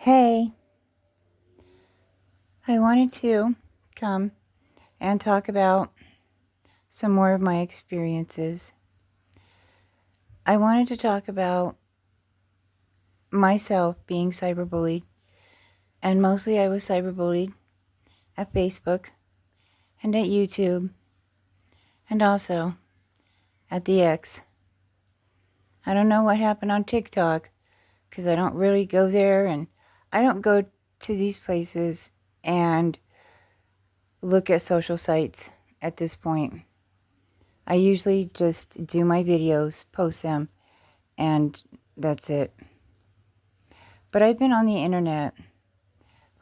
Hey, I wanted to come and talk about some more of my experiences. I wanted to talk about myself being cyberbullied, and mostly I was cyberbullied at Facebook and at YouTube and also at the X. I don't know what happened on TikTok because I don't really go there, and I don't go to these places and look at social sites at this point. I usually just do my videos, post them, and that's it. But I've been on the internet,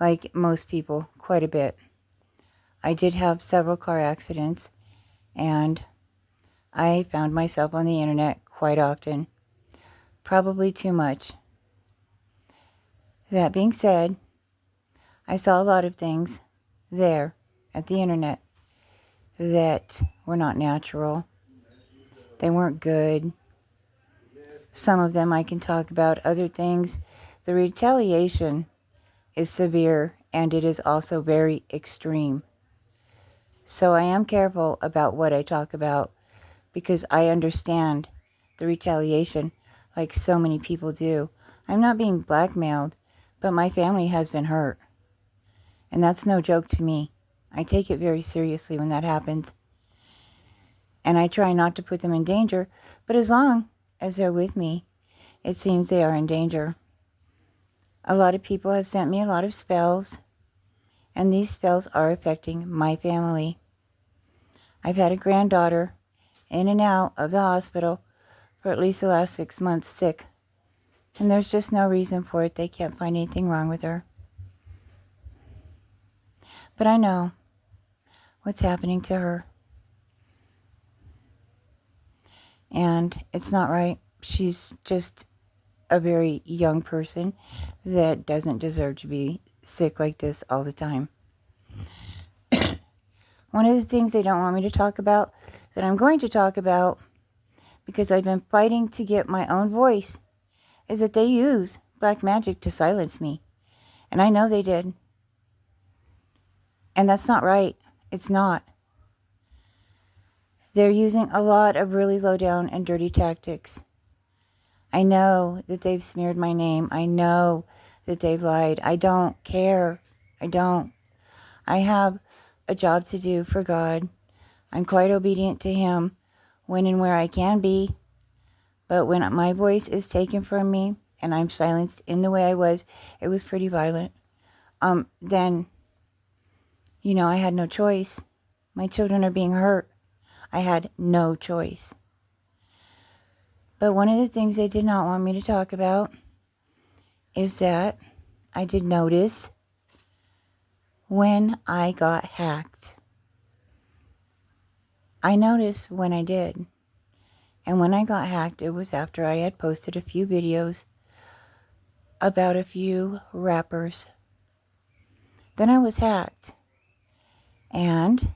like most people, quite a bit. I did have several car accidents, and I found myself on the internet quite often, probably too much. That being said, I saw a lot of things there at the internet that were not natural. They weren't good. Some of them I can talk about. Other things, the retaliation is severe and it is also very extreme. So I am careful about what I talk about because I understand the retaliation like so many people do. I'm not being blackmailed, but my family has been hurt. And that's no joke to me. I take it very seriously when that happens. And I try not to put them in danger, but as long as they're with me, it seems they are in danger. A lot of people have sent me a lot of spells, and these spells are affecting my family. I've had a granddaughter in and out of the hospital for at least the last 6 months sick, and there's just no reason for it. They can't find anything wrong with her. But I know what's happening to her, and it's not right. She's just a very young person that doesn't deserve to be sick like this all the time. One of the things they don't want me to talk about that I'm going to talk about, because I've been fighting to get my own voice, is that they use black magic to silence me. And I know they did. And that's not right. It's not. They're using a lot of really low down and dirty tactics. I know that they've smeared my name. I know that they've lied. I don't care. I don't. I have a job to do for God. I'm quite obedient to Him when and where I can be. But when my voice is taken from me and I'm silenced in the way I was, it was pretty violent. Then, I had no choice. My children are being hurt. I had no choice. But one of the things they did not want me to talk about is that I did notice when I got hacked. I noticed when I did. And when I got hacked, it was after I had posted a few videos about a few rappers. Then I was hacked. And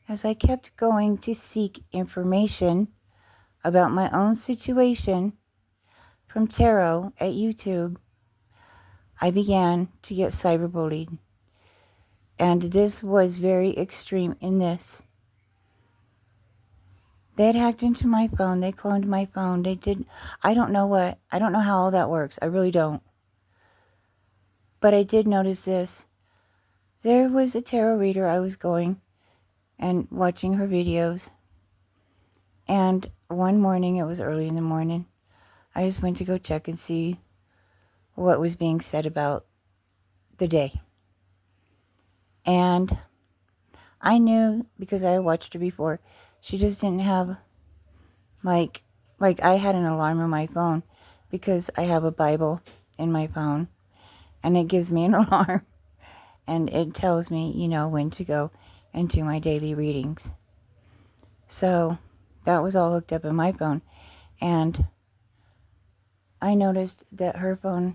as I kept going to seek information about my own situation from Tarot at YouTube, I began to get cyberbullied. And this was very extreme in this. They had hacked into my phone. They cloned my phone. I don't know how all that works. I really don't. But I did notice this. There was a tarot reader I was going and watching her videos. And one morning, it was early in the morning, I just went to go check and see what was being said about the day. And I knew, because I had watched her before, she just didn't have, like I had an alarm on my phone because I have a Bible in my phone. And it gives me an alarm. And it tells me, when to go and do my daily readings. So that was all hooked up in my phone. And I noticed that her phone,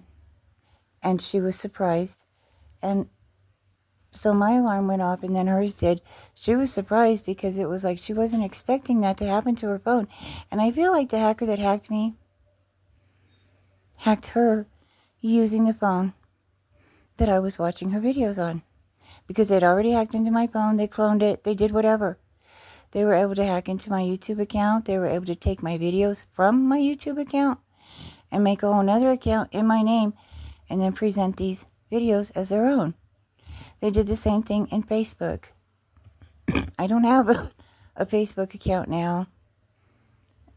and she was surprised. And so my alarm went off and then hers did. She was surprised because it was like she wasn't expecting that to happen to her phone. And I feel like the hacker that hacked me hacked her using the phone. that I was watching her videos on. Because they'd already hacked into my phone, they cloned it, they did whatever. They were able to hack into my YouTube account, they were able to take my videos from my YouTube account and make a whole nother account in my name and then present these videos as their own. They did the same thing in Facebook. I don't have a Facebook account now.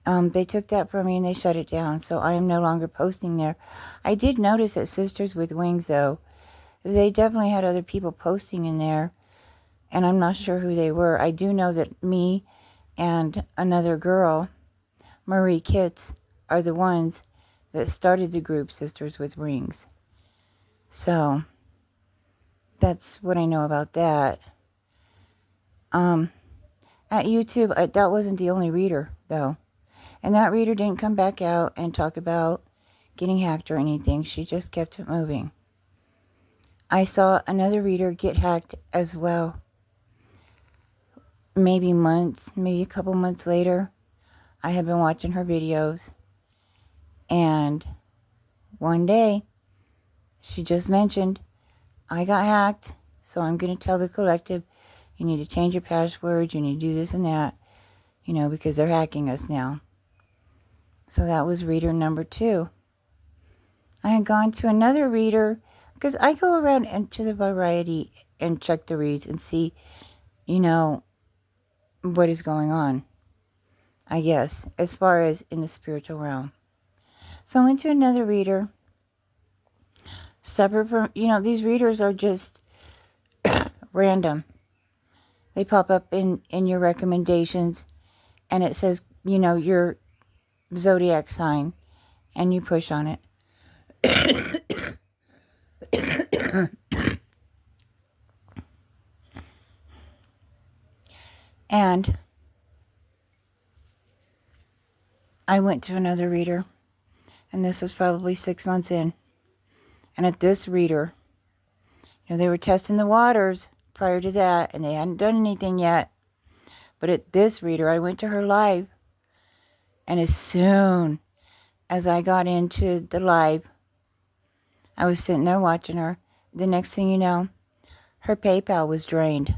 They took that from me and they shut it down, so I am no longer posting there. I did notice that Sisters with Wings, though, they definitely had other people posting in there, and I'm not sure who they were. I do know that me and another girl, Marie Kitts, are the ones that started the group Sisters with Rings. So, that's what I know about that. At YouTube, that wasn't the only reader, though. And that reader didn't come back out and talk about getting hacked or anything. She just kept it moving. I saw another reader get hacked as well. Maybe a couple months later. I had been watching her videos. And one day, she just mentioned, I got hacked, so I'm going to tell the collective, you need to change your password, you need to do this and that, because they're hacking us now. So that was reader number 2. I had gone to another reader, because I go around into the variety and check the reads and see, what is going on, I guess, as far as in the spiritual realm. So I went to another reader, separate from, these readers are just random. They pop up in your recommendations, and it says, your zodiac sign, and you push on it. And I went to another reader, and this was probably 6 months in. And at this reader, they were testing the waters prior to that, and they hadn't done anything yet. But at this reader, I went to her live, and as soon as I got into the live, I was sitting there watching her. The next thing you know, her PayPal was drained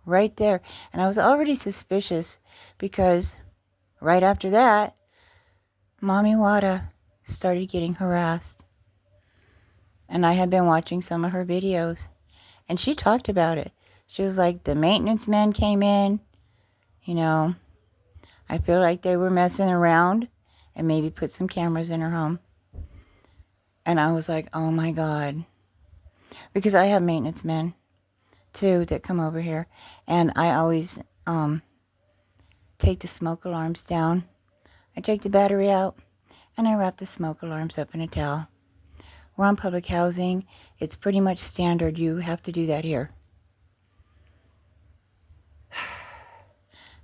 right there. And I was already suspicious because right after that, Mommy Wada started getting harassed. And I had been watching some of her videos. And she talked about it. She was like, the maintenance men came in. I feel like they were messing around and maybe put some cameras in her home. And I was like, oh my God. Because I have maintenance men, too, that come over here. And I always take the smoke alarms down. I take the battery out, and I wrap the smoke alarms up in a towel. We're on public housing. It's pretty much standard. You have to do that here.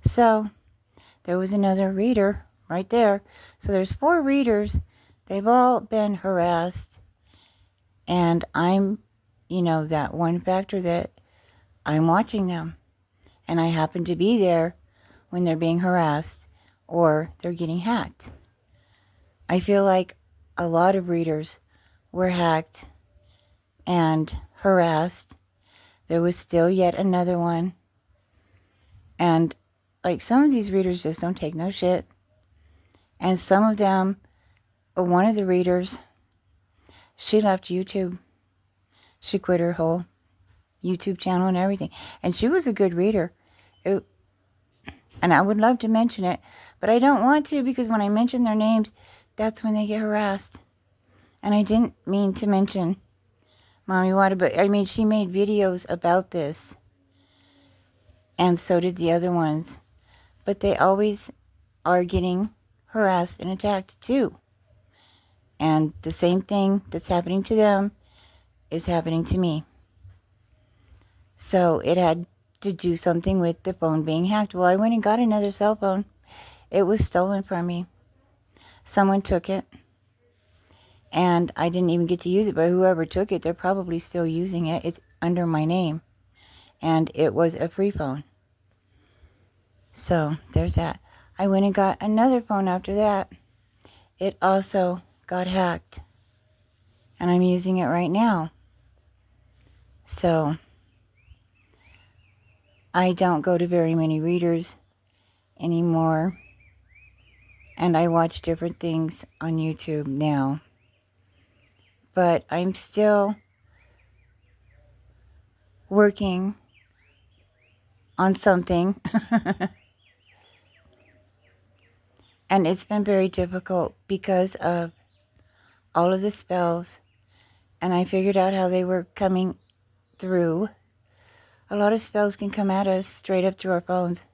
So, there was another reader right there. So there's 4 readers. They've all been harassed. And I'm, that one factor that I'm watching them. And I happen to be there when they're being harassed or they're getting hacked. I feel like a lot of readers were hacked and harassed. There was still yet another one. And some of these readers just don't take no shit. And some of them, one of the readers, she left YouTube. She quit her whole YouTube channel and everything. And she was a good reader. And I would love to mention it, but I don't want to because when I mention their names, that's when they get harassed. And I didn't mean to mention Mommy Wada, but she made videos about this. And so did the other ones. But they always are getting harassed and attacked too. And the same thing that's happening to them is happening to me. So it had to do something with the phone being hacked. Well, I went and got another cell phone. It was stolen from me. Someone took it. And I didn't even get to use it, but whoever took it, they're probably still using it. It's under my name. And it was a free phone. So, there's that. I went and got another phone after that. It also got hacked. And I'm using it right now. So I don't go to very many readers anymore. And I watch different things on YouTube now. But I'm still working on something. And it's been very difficult because of all of the spells. And I figured out how they were coming through. A lot of spells can come at us straight up through our phones.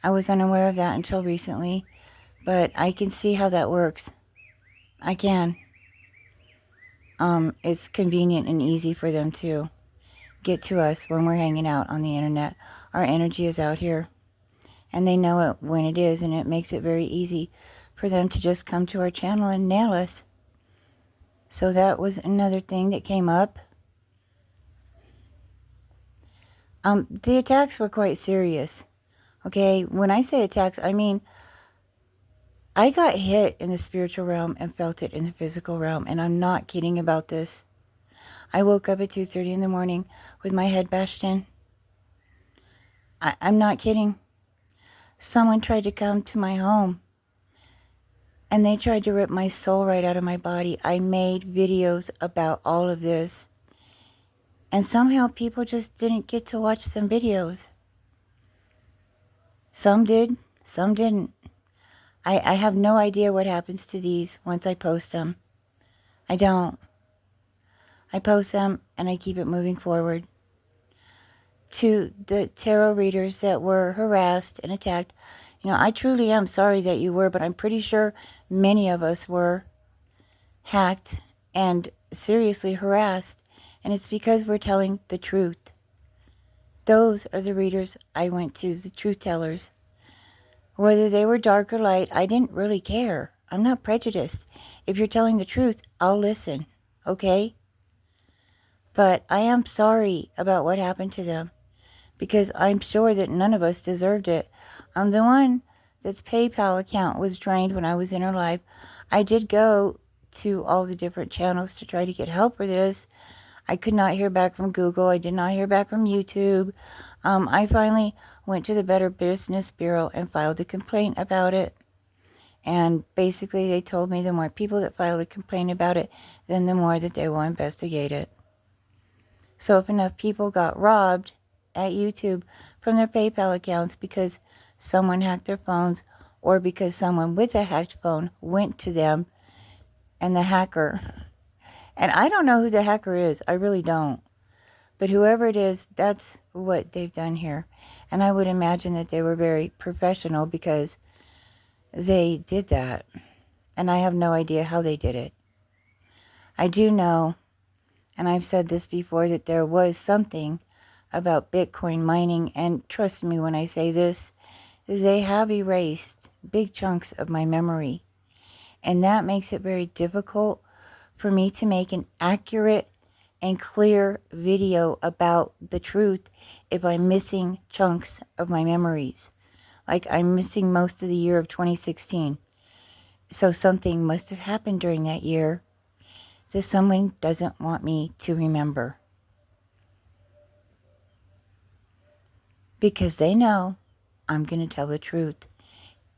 I was unaware of that until recently. But I can see how that works. I can. It's convenient and easy for them to get to us when we're hanging out on the internet. Our energy is out here. And they know it when it is, and it makes it very easy for them to just come to our channel and nail us. So that was another thing that came up. The attacks were quite serious. Okay, when I say attacks, I mean I got hit in the spiritual realm and felt it in the physical realm, and I'm not kidding about this. I woke up at 2:30 in the morning with my head bashed in. I'm not kidding. Someone tried to come to my home, and they tried to rip my soul right out of my body. I made videos about all of this, and somehow people just didn't get to watch them videos. Some did, some didn't. I have no idea what happens to these once I post them. I don't. I post them and I keep it moving forward. To the tarot readers that were harassed and attacked, you know, I truly am sorry that you were, but I'm pretty sure many of us were hacked and seriously harassed, and it's because we're telling the truth. Those are the readers I went to, the truth tellers. Whether they were dark or light, I didn't really care. I'm not prejudiced. If you're telling the truth, I'll listen, okay? But I am sorry about what happened to them, because I'm sure that none of us deserved it. I'm the one that's PayPal account was drained when I was in her life. I did go to all the different channels to try to get help for this. I could not hear back from Google. I did not hear back from YouTube. I finally went to the Better Business Bureau and filed a complaint about it. And basically they told me the more people that filed a complaint about it, then the more that they will investigate it. So if enough people got robbed at YouTube from their PayPal accounts because someone hacked their phones, or because someone with a hacked phone went to them and the hacker, and I don't know who the hacker is, I really don't. But whoever it is, that's what they've done here. And I would imagine that they were very professional because they did that. And I have no idea how they did it. I do know, and I've said this before, that there was something about Bitcoin mining. And trust me when I say this, they have erased big chunks of my memory. And that makes it very difficult for me to make an accurate and clear video about the truth if I'm missing chunks of my memories. Like I'm missing most of the year of 2016. So something must have happened during that year that someone doesn't want me to remember. Because they know I'm going to tell the truth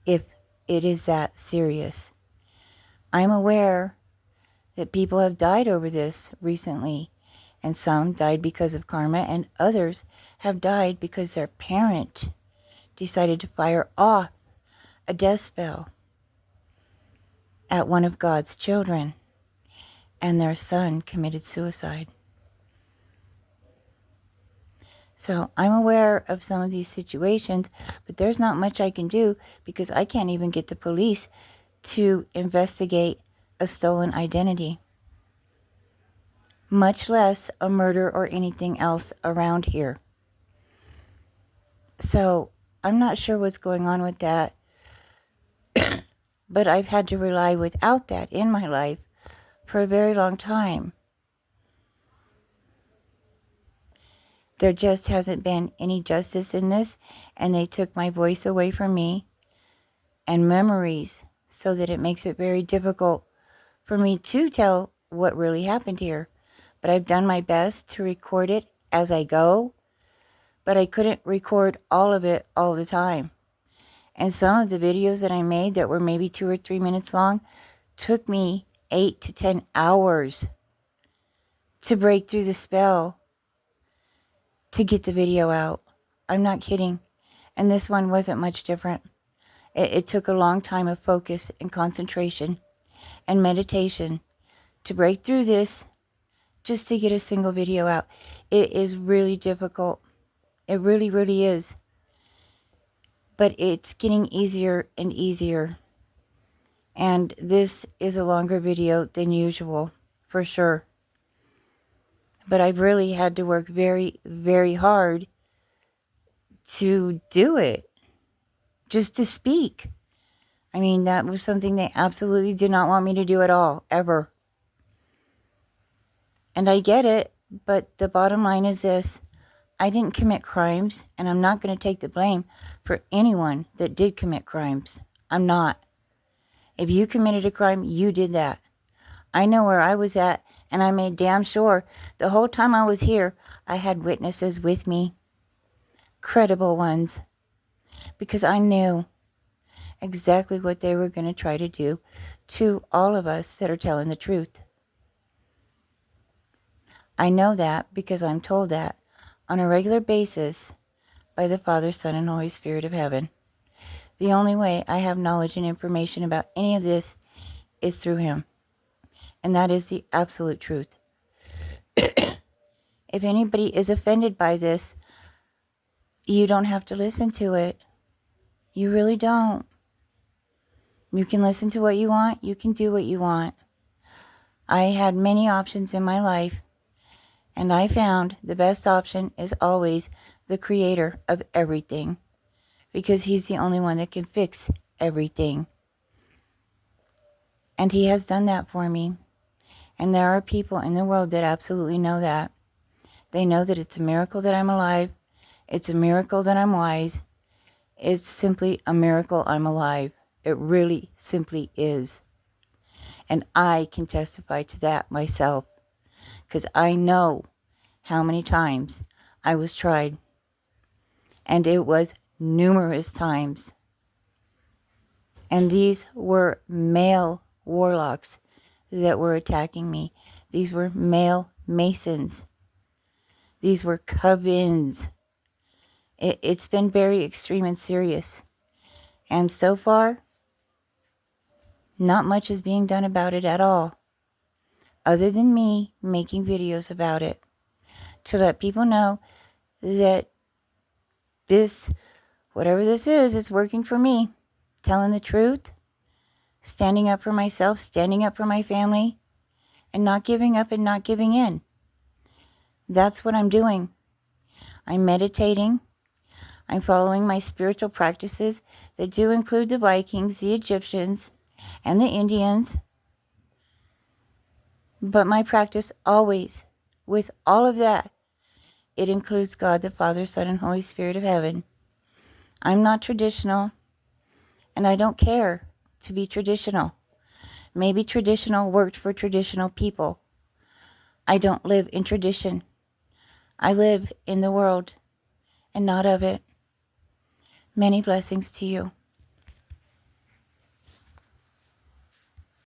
if it is that serious. I'm aware that people have died over this recently, and some died because of karma, and others have died because their parent decided to fire off a death spell at one of God's children, and their son committed suicide. So I'm aware of some of these situations, but there's not much I can do because I can't even get the police to investigate a stolen identity, much less a murder or anything else around here. So I'm not sure what's going on with that, but I've had to rely without that in my life for a very long time. There just hasn't been any justice in this, and they took my voice away from me and memories, so that it makes it very difficult for me to tell what really happened here. but I've done my best to record it as I go, but I couldn't record all of it all the time. And some of the videos that I made that were maybe 2 or 3 minutes long took me 8 to 10 hours to break through the spell to get the video out. I'm not kidding. And this one wasn't much different. It took a long time of focus and concentration and meditation to break through this just to get a single video out. It is really difficult. It really, really is. But it's getting easier and easier. And this is a longer video than usual, for sure. But I've really had to work very, very hard to do it. Just to speak. I mean, that was something they absolutely did not want me to do at all, ever. And I get it, but the bottom line is this. I didn't commit crimes, and I'm not going to take the blame for anyone that did commit crimes. I'm not. If you committed a crime, you did that. I know where I was at, and I made damn sure the whole time I was here, I had witnesses with me. Credible ones. Because I knew exactly what they were going to try to do to all of us that are telling the truth. I know that because I'm told that on a regular basis by the Father, Son, and Holy Spirit of heaven. The only way I have knowledge and information about any of this is through Him. And that is the absolute truth. If anybody is offended by this, you don't have to listen to it. You really don't. You can listen to what you want. You can do what you want. I had many options in my life, and I found the best option is always the Creator of everything, because He's the only one that can fix everything. And He has done that for me. And there are people in the world that absolutely know that. They know that it's a miracle that I'm alive. It's a miracle that I'm wise. It's simply a miracle I'm alive. It really simply is. And I can testify to that myself, because I know how many times I was tried. And it was numerous times. And these were male warlocks that were attacking me. These were male masons. These were covens. It's been very extreme and serious. And so far, not much is being done about it at all, other than me making videos about it to let people know that this, whatever this is, it's working for me. Telling the truth, standing up for myself, standing up for my family, and not giving up and not giving in. That's what I'm doing. I'm meditating. I'm following my spiritual practices that do include the Vikings, the Egyptians, and the Indians. But my practice always, with all of that, it includes God, the Father, Son, and Holy Spirit of heaven. I'm not traditional, and I don't care to be traditional. Maybe traditional worked for traditional people. I don't live in tradition. I live in the world and not of it. Many blessings to you.